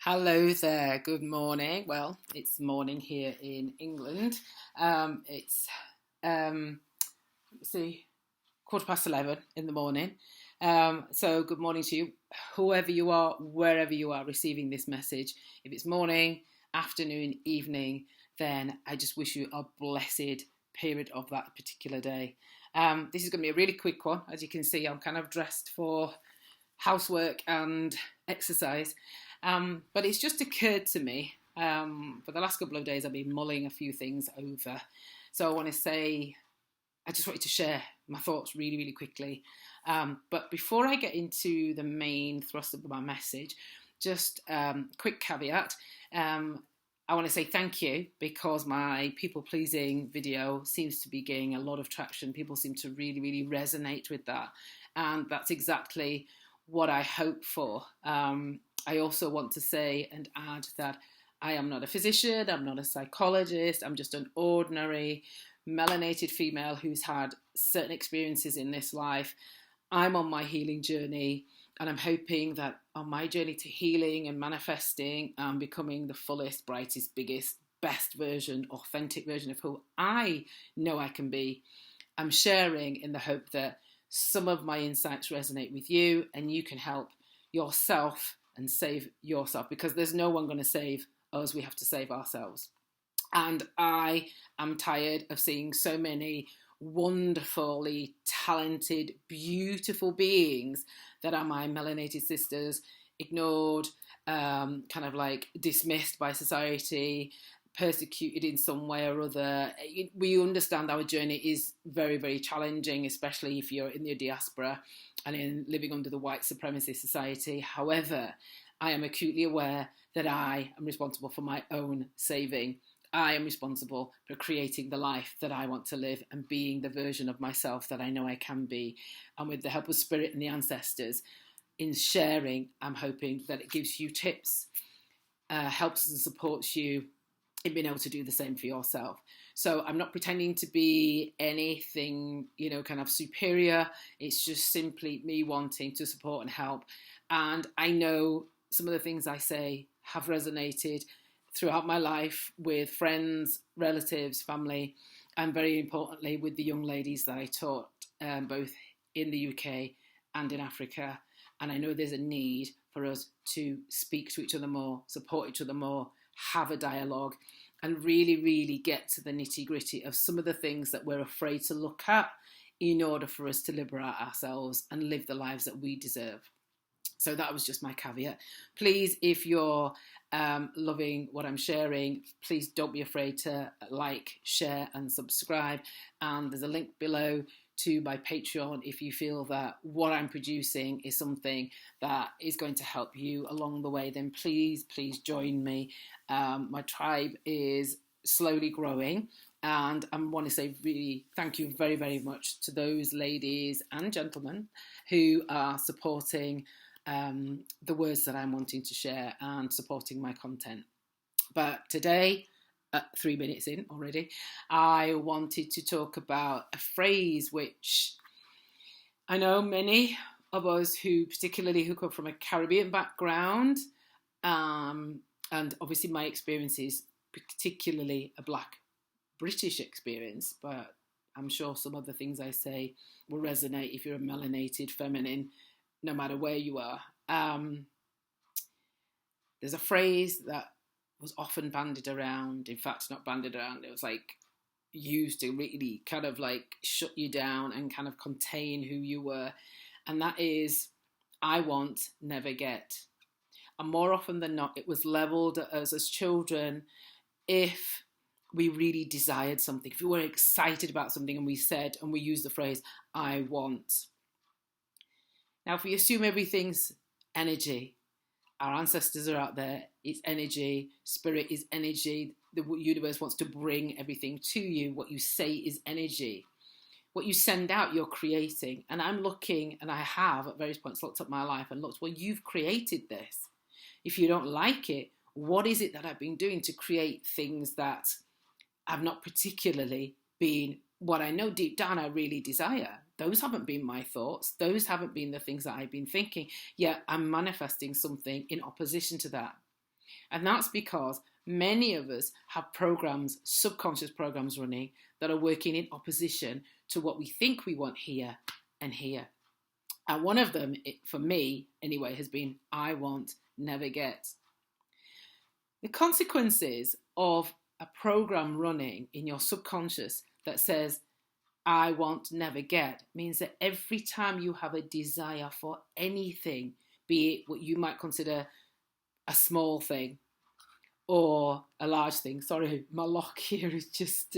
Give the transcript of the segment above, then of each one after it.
Hello there, good morning. Well, it's morning here in England. It's let's see, 11:15 in the morning. So good morning to you, whoever you are, wherever you are receiving this message. If it's morning, afternoon, evening, then I just wish you a blessed period of that particular day. This is going to be a really quick one. As you can see, I'm kind of dressed for housework and exercise. But it's just occurred to me for the last couple of days, I've been mulling a few things over. So I just wanted to share my thoughts really, really quickly. But before I get into the main thrust of my message, just quick caveat. I want to say thank you because my people pleasing video seems to be gaining a lot of traction. People seem to really, really resonate with that. And that's exactly what I hope for. I also want to say and add that I am not a physician, I'm not a psychologist, I'm just an ordinary melanated female who's had certain experiences in this life. I'm on my healing journey, and I'm hoping that on my journey to healing and manifesting and becoming the fullest, brightest, biggest, best version, authentic version of who I know I can be, I'm sharing in the hope that some of my insights resonate with you and you can help yourself and save yourself, because there's no one going to save us. We have to save ourselves. And I am tired of seeing so many wonderfully talented, beautiful beings that are my melanated sisters ignored, kind of like dismissed by society, persecuted in some way or other. We understand our journey is very, very challenging, especially if you're in the diaspora and in living under the white supremacist society. However, I am acutely aware that I am responsible for my own saving. I am responsible for creating the life that I want to live and being the version of myself that I know I can be. And with the help of Spirit and the ancestors, in sharing, I'm hoping that it gives you tips, helps and supports you in being able to do the same for yourself. So I'm not pretending to be anything, kind of superior. It's just simply me wanting to support and help. And I know some of the things I say have resonated throughout my life with friends, relatives, family, and very importantly with the young ladies that I taught both in the UK and in Africa. And I know there's a need for us to speak to each other more, support each other more, have a dialogue, and really, really get to the nitty gritty of some of the things that we're afraid to look at in order for us to liberate ourselves and live the lives that we deserve. So that was just my caveat. Please, if you're loving what I'm sharing, please don't be afraid to like, share and subscribe. And there's a link below to my Patreon if you feel that what I'm producing is something that is going to help you along the way, then please join me. My tribe is slowly growing, and I want to say really thank you very, very much to those ladies and gentlemen who are supporting the words that I'm wanting to share and supporting my content. But today, 3 minutes in already, I wanted to talk about a phrase which I know many of us who come from a Caribbean background, and obviously my experience is particularly a Black British experience, but I'm sure some of the things I say will resonate if you're a melanated feminine, no matter where you are. There's a phrase that was often bandied around, in fact not bandied around, it was like used to really kind of like shut you down and kind of contain who you were, and that is I want, never get. And more often than not, it was levelled at us as children if we really desired something, if we were excited about something and we said and we used the phrase I want. Now if we assume everything's energy, our ancestors are out there, it's energy, spirit is energy, the universe wants to bring everything to you. What you say is energy. What you send out, you're creating. And I'm looking, and I have at various points looked at my life and looked, well, you've created this. If you don't like it, what is it that I've been doing to create things that have not particularly been what I know deep down I really desire? Those haven't been my thoughts. Those haven't been the things that I've been thinking. Yet I'm manifesting something in opposition to that. And that's because many of us have programs, subconscious programs running that are working in opposition to what we think we want here and here. And one of them, for me anyway, has been I want, never get. The consequences of a program running in your subconscious that says I want, never get, means that every time you have a desire for anything, be it what you might consider a small thing or a large thing. Sorry, my lock here is just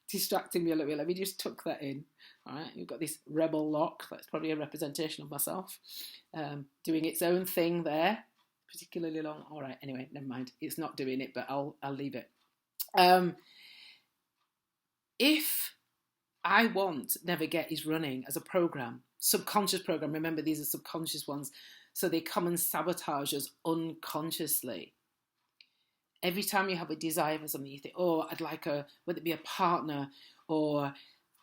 distracting me a little bit. Let me just tuck that in. All right, you've got this rebel lock. That's probably a representation of myself doing its own thing there, particularly long. All right, anyway, never mind. It's not doing it, but I'll leave it. If I want, never get is running as a program, subconscious program. Remember, these are subconscious ones. So they come and sabotage us unconsciously. Every time you have a desire for something, you think, oh, I'd like whether it be a partner or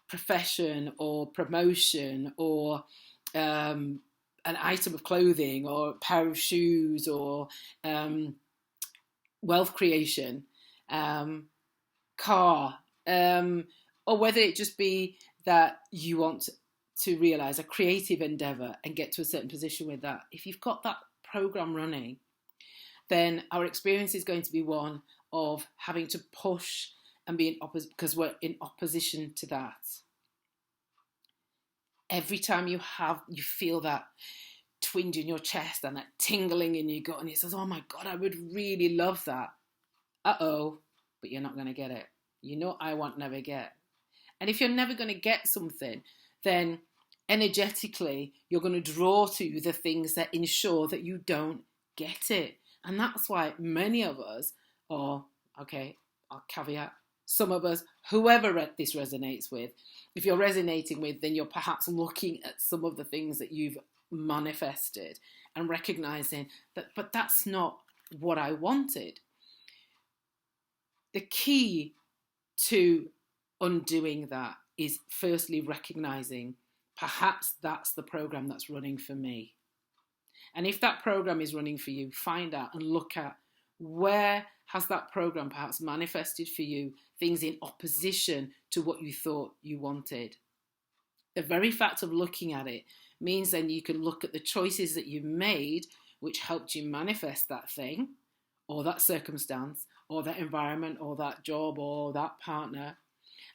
profession or promotion or an item of clothing or a pair of shoes or wealth creation, car, or whether it just be that you want to realize a creative endeavor and get to a certain position with that. If you've got that program running, then our experience is going to be one of having to push and be in because we're in opposition to that. Every time you feel that twinge in your chest and that tingling in your gut, and it says, oh my God, I would really love that. Uh-oh, but you're not going to get it. You know, I want, never get. And if you're never going to get something, then energetically, you're going to draw to you the things that ensure that you don't get it. And that's why many of us, or, okay, I'll caveat, some of us, whoever this resonates with, if you're resonating with, then you're perhaps looking at some of the things that you've manifested and recognizing that, but that's not what I wanted. The key to undoing that is firstly recognizing perhaps that's the program that's running for me. And if that program is running for you, find out and look at where has that program perhaps manifested for you things in opposition to what you thought you wanted. The very fact of looking at it means then you can look at the choices that you made which helped you manifest that thing or that circumstance or that environment or that job or that partner.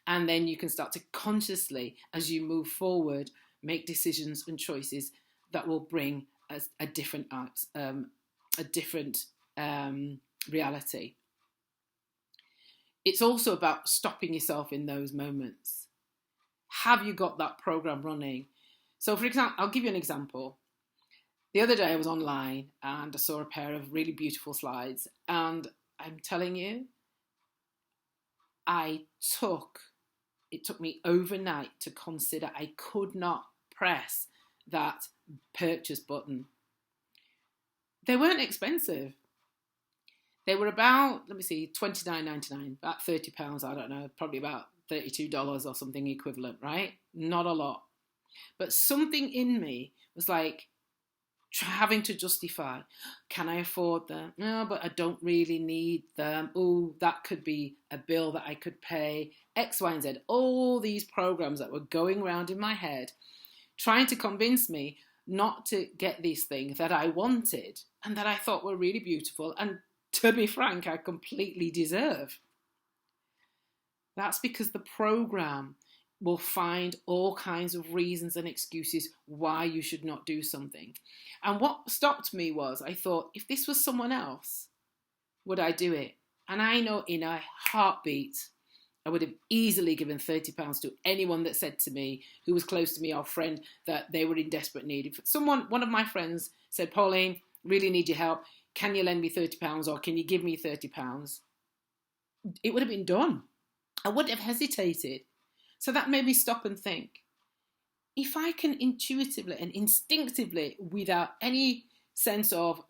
And then you can start to consciously, as you move forward, make decisions and choices that will bring a different reality. It's also about stopping yourself in those moments. Have you got that program running? So, for example, I'll give you an example. The other day I was online and I saw a pair of really beautiful slides, and I'm telling you, it took me overnight to consider. I could not press that purchase button. They weren't expensive. They were about, $29.99, about £30, I don't know, probably about $32 or something equivalent, right? Not a lot. But something in me was like having to justify, can I afford them? No, but I don't really need them. Oh, that could be a bill that I could pay, X, Y, and Z. All these programs that were going around in my head, trying to convince me not to get these things that I wanted and that I thought were really beautiful and, to be frank, I completely deserve. That's because the program will find all kinds of reasons and excuses why you should not do something. And what stopped me was, I thought, if this was someone else, would I do it? And I know in a heartbeat, I would have easily given £30 to anyone that said to me, who was close to me, or friend, that they were in desperate need. If one of my friends said, Pauline, really need your help. Can you lend me £30 or can you give me £30? It would have been done. I wouldn't have hesitated. So that made me stop and think. If I can intuitively and instinctively, without any sense of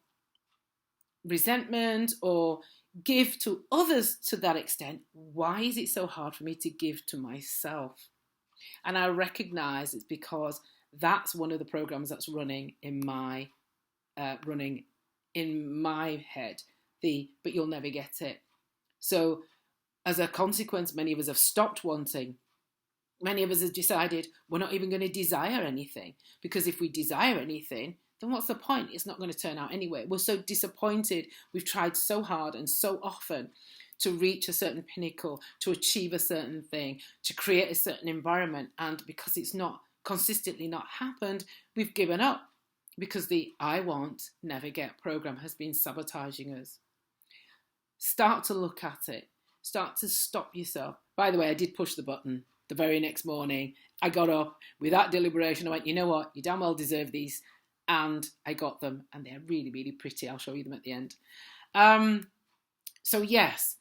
resentment or give to others to that extent, why is it so hard for me to give to myself? And I recognize it's because that's one of the programs that's running in my head. but you'll never get it. So as a consequence, many of us have stopped wanting. Many of us have decided we're not even going to desire anything, because if we desire anything, then what's the point? It's not going to turn out anyway. We're so disappointed. We've tried so hard and so often to reach a certain pinnacle, to achieve a certain thing, to create a certain environment. And because it's not consistently not happened, we've given up, because the I want, never get program has been sabotaging us. Start to look at it. Start to stop yourself. By the way, I did push the button the very next morning. I got up without deliberation. I went, you know what? You damn well deserve these. And I got them, and they're really, really pretty. I'll show you them at the end. So yes,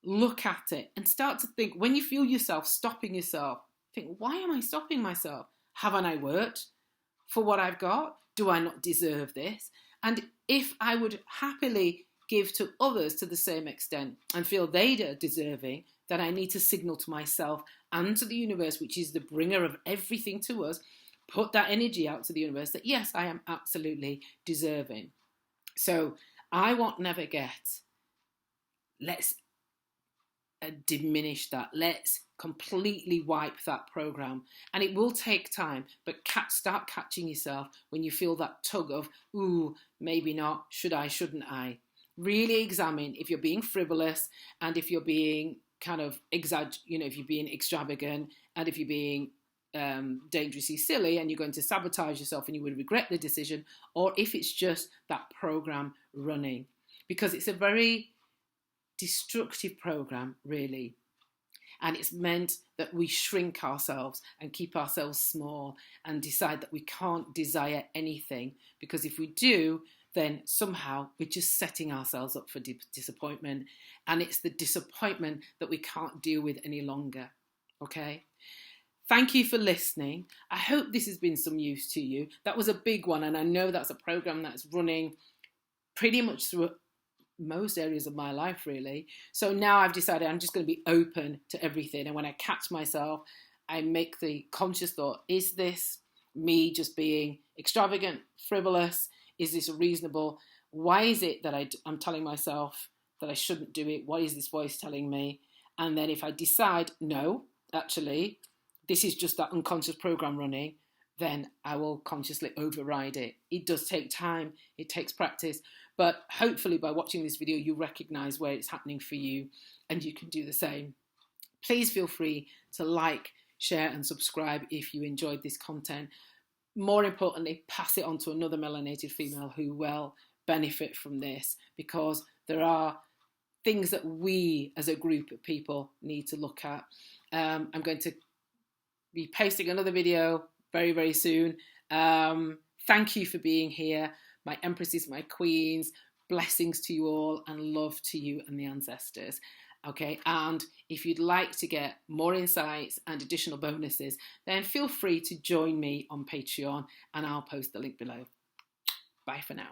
look at it and start to think. When you feel yourself stopping yourself, think, why am I stopping myself? Haven't I worked for what I've got? Do I not deserve this? And if I would happily give to others to the same extent and feel they are deserving, then I need to signal to myself and to the universe, which is the bringer of everything to us, put that energy out to the universe that yes, I am absolutely deserving. So I want, never get. Let's diminish that. Let's completely wipe that program. And it will take time, but start catching yourself when you feel that tug of, ooh, maybe not, should I, shouldn't I? Really examine if you're being frivolous, and if you're being kind of if you're being extravagant, and if you're being dangerously silly, and you're going to sabotage yourself and you would regret the decision, or if it's just that program running, because it's a very destructive program, really. And it's meant that we shrink ourselves and keep ourselves small and decide that we can't desire anything, because if we do, then somehow we're just setting ourselves up for disappointment, and it's the disappointment that we can't deal with any longer. Okay? Thank you for listening. I hope this has been some use to you. That was a big one, and I know that's a program that's running pretty much through most areas of my life, really. So now I've decided I'm just going to be open to everything, and when I catch myself, I make the conscious thought, is this me just being extravagant, frivolous? Is this reasonable? Why is it that I'm telling myself that I shouldn't do it? What is this voice telling me? And then if I decide, no, actually, this is just that unconscious program running, then I will consciously override it. It does take time. It takes practice. But hopefully by watching this video, you recognize where it's happening for you, and you can do the same. Please feel free to like, share, and subscribe if you enjoyed this content. More importantly, pass it on to another melanated female who will benefit from this, because there are things that we as a group of people need to look at. I'm going to be posting another video very, very soon. Thank you for being here. My empresses, my queens, blessings to you all, and love to you and the ancestors. Okay, and if you'd like to get more insights and additional bonuses, then feel free to join me on Patreon, and I'll post the link below. Bye for now.